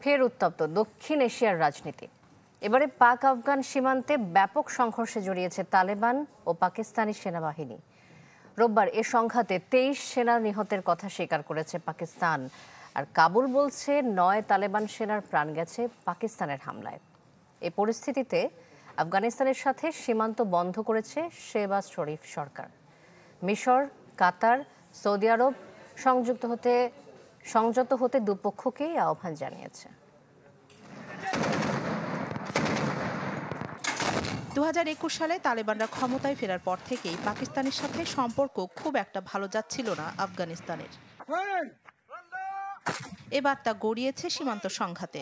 ফের উত্তপ্ত দক্ষিণ এশিয়ার রাজনীতি। এবারে পাক আফগান সীমান্তে ব্যাপক সংঘর্ষে জড়িয়েছে তালেবান ও পাকিস্তানি সেনাবাহিনী। রোববার এ সংঘাতে 23 সেনা নিহতের কথা স্বীকার করেছে পাকিস্তান। আর কাবুল বলছে 9 তালেবান সেনার প্রাণ গেছে পাকিস্তানের হামলায়। এই পরিস্থিতিতে আফগানিস্তানের সাথে সীমান্ত বন্ধ করেছে শেহবাজ শরীফ সরকার। মিশর, কাতার, সৌদি আরব সংযত হতে দুপক্ষকেই আহ্বান জানিয়েছে। 2021 সালে তালেবানরা ক্ষমতায় ফেরার পর থেকেই পাকিস্তানের সাথে সম্পর্ক খুব একটা ভালো যাচ্ছিল না আফগানিস্তানের। এবার তা গড়িয়েছে সীমান্ত সংঘাতে।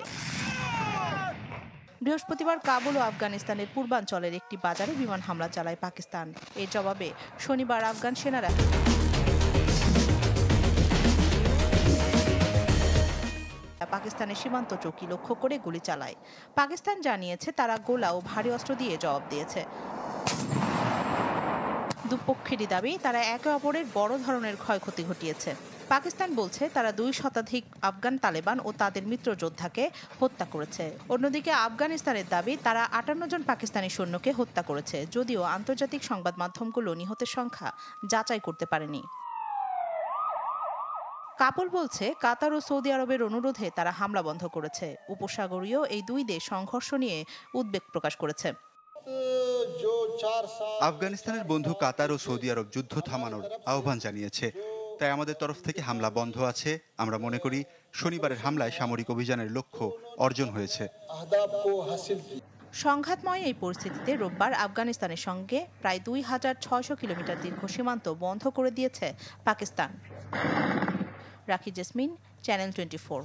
বৃহস্পতিবার কাবুল ও আফগানিস্তানের পূর্বাঞ্চলের একটি বাজারে বিমান হামলা চালায় পাকিস্তান। এর জবাবে শনিবার আফগান সেনারা পাকিস্তানের সীমান্ত চৌকি লক্ষ্য করে গুলি চালায়। পাকিস্তান জানিয়েছে তারা গোলা ও ভারী অস্ত্র দিয়ে জবাব দিয়েছে। দুপক্ষেরই দাবি তারা একে অপরের বড় ধরনের ক্ষয়ক্ষতি ঘটিয়েছে। পাকিস্তান বলছে তারা 2 শতাধিক আফগান তালেবান ও তাদের মিত্র যোদ্ধাকে হত্যা করেছে। অন্যদিকে আফগানিস্তানের দাবি তারা 58 জন পাকিস্তানি সৈন্যকে হত্যা করেছে, যদিও আন্তর্জাতিক সংবাদ মাধ্যমগুলো নিহতের সংখ্যা যাচাই করতে পারেনি। কাবুল বলছে কাতার ও সৌদি আরবের অনুরোধে তারা হামলা বন্ধ করেছে। উপসাগরীয় এই দুই দেশ সংঘর্ষ নিয়ে উদ্বেগ প্রকাশ করেছে। আফগানিস্তানের বন্ধু কাতার ও সৌদি আরব যুদ্ধ থামানোর আহ্বান জানিয়েছে, তাই আমাদের তরফ থেকে হামলা বন্ধ আছে। আমরা মনে করি শনিবারের হামলায় সামরিক অভিযানের লক্ষ্য অর্জন হয়েছে। সংঘাতময় এই পরিস্থিতিতে রোববার আফগানিস্তানের সঙ্গে প্রায় 2600 কিলোমিটার দীর্ঘ সীমান্ত বন্ধ করে দিয়েছে পাকিস্তান। রাখি জেসমিন, চ্যানেল 24।